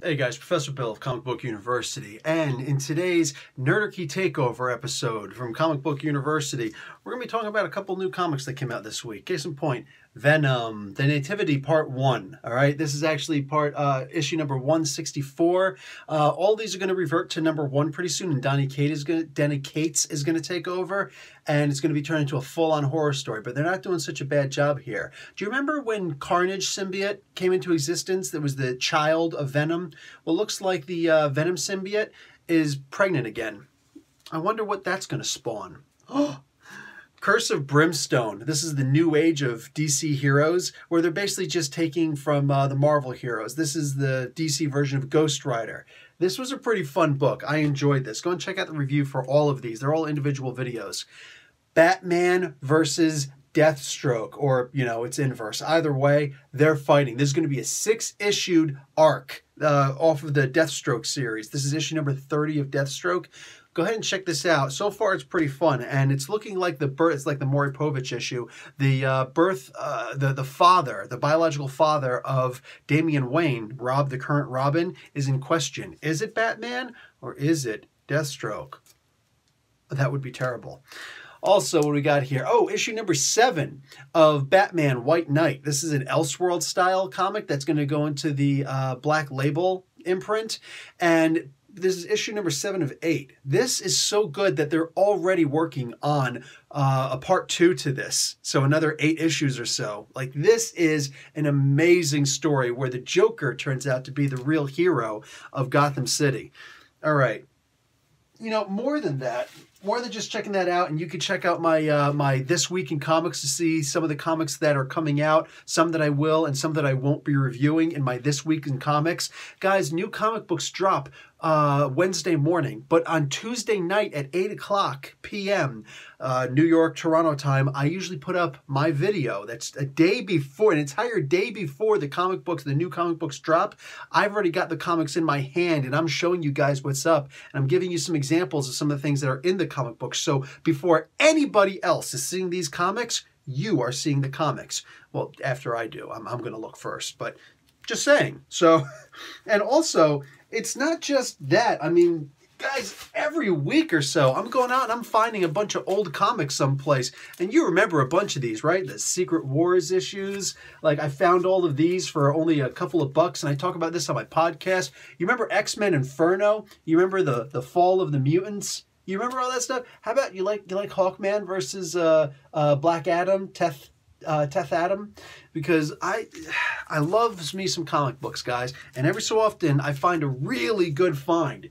Hey guys, Professor Bill of Comic Book University, and in today's Nerdarchy Takeover episode from Comic Book University, we're going to be talking about a couple new comics that came out this week. Case in point, Venom, The Nativity Part 1. All right, this is actually issue number 164. All these are going to revert to number 1 pretty soon, and Denny Cates is going to take over, and it's going to be turned into a full-on horror story, but they're not doing such a bad job here. Do you remember when Carnage symbiote came into existence that was the child of Venom? Well, it looks like the Venom symbiote is pregnant again. I wonder what that's going to spawn. Curse of Brimstone. This is the new age of DC heroes, where they're basically just taking from the Marvel heroes. This is the DC version of Ghost Rider. This was a pretty fun book. I enjoyed this. Go and check out the review for all of these. They're all individual videos. Batman versus Deathstroke, or, you know, it's inverse. Either way, they're fighting. This is going to be a 6-issued arc off of the Deathstroke series. This is issue number 30 of Deathstroke. Go ahead and check this out. So far, it's pretty fun, and it's looking like it's like the Maury Povich issue. The the biological father of Damian Wayne, Rob, the current Robin, is in question. Is it Batman or is it Deathstroke? That would be terrible. Also, what we got here? Oh, issue number 7 of Batman White Knight. This is an Elseworld style comic that's going to go into the Black Label imprint, and this is issue number 7 of 8. This is so good that they're already working on a part 2 to this. So another 8 issues or so. Like, this is an amazing story where the Joker turns out to be the real hero of Gotham City. All right. You know, more than that, more than just checking that out, and you can check out my my This Week in Comics to see some of the comics that are coming out, some that I will and some that I won't be reviewing in my This Week in Comics. Guys, new comic books drop Wednesday morning, but on Tuesday night at 8 p.m. New York, Toronto time, I usually put up my video. That's a day before, an entire day before the new comic books drop. I've already got the comics in my hand, and I'm showing you guys what's up, and I'm giving you some examples of some of the things that are in the comic books. So before anybody else is seeing these comics, you are seeing the comics. Well, after I do, I'm going to look first, but just saying. So, and also, it's not just that. I mean, guys, every week or so, I'm going out and I'm finding a bunch of old comics someplace. And you remember a bunch of these, right? The Secret Wars issues. Like, I found all of these for only a couple of bucks, and I talk about this on my podcast. You remember X-Men Inferno? You remember the Fall of the Mutants? You remember all that stuff? How about you like Hawkman versus Black Adam, Teth Adam? Because I love me some comic books, guys, and every so often I find a really good find.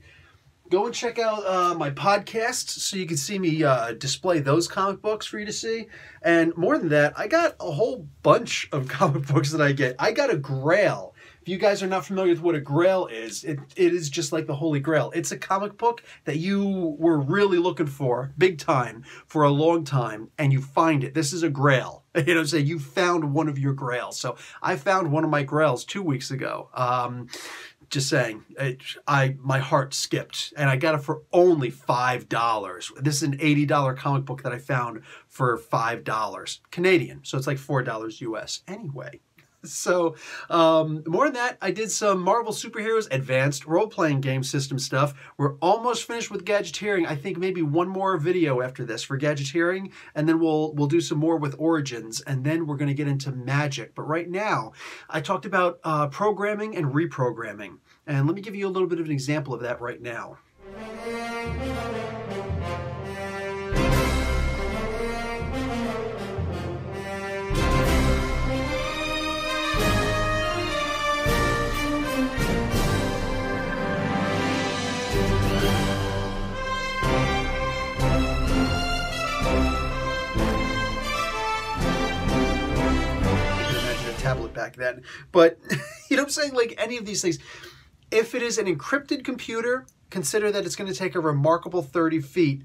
Go and check out my podcast so you can see me display those comic books for you to see. And more than that, I got a whole bunch of comic books that I get. I got a Grail. If you guys are not familiar with what a Grail is, it is just like the Holy Grail. It's a comic book that you were really looking for, big time, for a long time, and you find it. This is a Grail. You know what I'm saying? You found one of your Grails. So I found one of my Grails 2 weeks ago. Just saying, my heart skipped, and I got it for only $5. This is an $80 comic book that I found for $5 Canadian, so it's like $4 US. Anyway, so more than that, I did some Marvel Superheroes Advanced role-playing game system stuff. We're almost finished with Gadgeteering. I think maybe one more video after this for Gadgeteering, and then we'll do some more with Origins, and then we're going to get into Magic. But right now, I talked about programming and reprogramming, and let me give you a little bit of an example of that right now. Tablet back then, but you know what I'm saying, like any of these things, if it is an encrypted computer, consider that it's going to take a remarkable 30 feet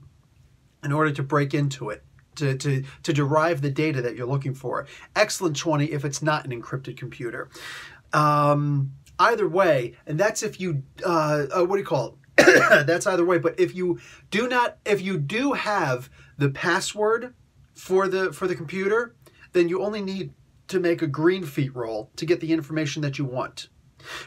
in order to break into it, to derive the data that you're looking for. Excellent 20 if it's not an encrypted computer. Either way, and that's if you what do you call it? That's either way. But if you do have the password for the computer, then you only need to make a green feet roll to get the information that you want.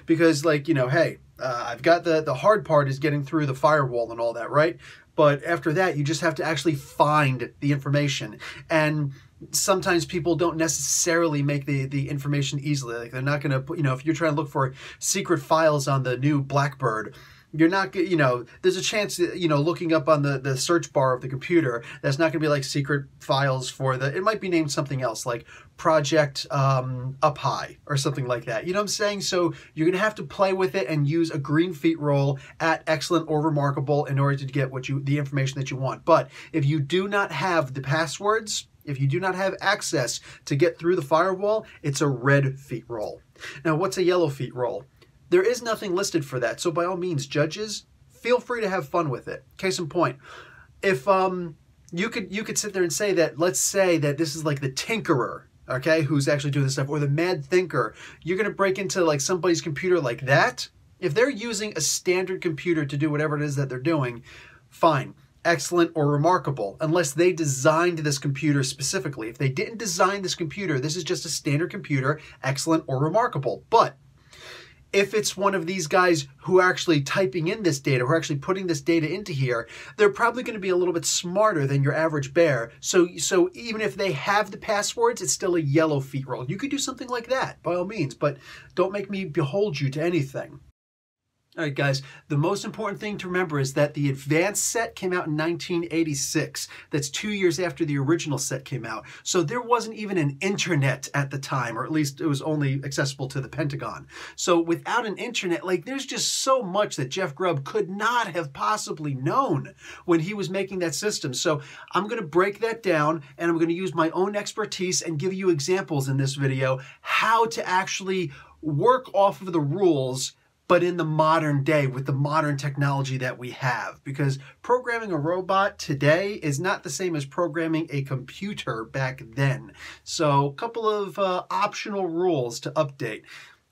Because, like, you know, hey, I've got the hard part is getting through the firewall and all that, right? But after that, you just have to actually find the information. And sometimes people don't necessarily make the information easily. Like, they're not going to put, you know, if you're trying to look for secret files on the new Blackbird, you're not, you know, there's a chance that, you know, looking up on the search bar of the computer, that's not going to be like secret files for it might be named something else, like Project Up High or something like that. You know what I'm saying? So you're going to have to play with it and use a green feet roll at excellent or remarkable in order to get the information that you want. But if you do not have the passwords, if you do not have access to get through the firewall, it's a red feet roll. Now, what's a yellow feet roll? There is nothing listed for that, so by all means, judges, feel free to have fun with it. Case in point, if you could sit there and say that, let's say that this is like the tinkerer, okay, who's actually doing this stuff, or the mad thinker. You're going to break into like somebody's computer like that. If they're using a standard computer to do whatever it is that they're doing, fine, excellent, or remarkable, unless they designed this computer specifically. If they didn't design this computer, this is just a standard computer, excellent or remarkable. But if it's one of these guys who are actually typing in this data, who are actually putting this data into here, they're probably going to be a little bit smarter than your average bear. So even if they have the passwords, it's still a yellow feet roll. You could do something like that, by all means, but don't make me behold you to anything. All right, guys, the most important thing to remember is that the advanced set came out in 1986. That's 2 years after the original set came out. So there wasn't even an internet at the time, or at least it was only accessible to the Pentagon. So without an internet, like, there's just so much that Jeff Grubb could not have possibly known when he was making that system. So I'm going to break that down, and I'm going to use my own expertise and give you examples in this video how to actually work off of the rules, but in the modern day with the modern technology that we have. Because programming a robot today is not the same as programming a computer back then. So a couple of optional rules to update,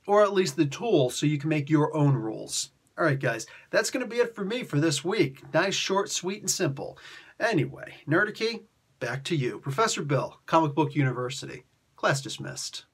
or at least the tools so you can make your own rules. All right, guys, that's going to be it for me for this week. Nice, short, sweet, and simple. Anyway, Nerdarchy, back to you. Professor Bill, Comic Book University. Class dismissed.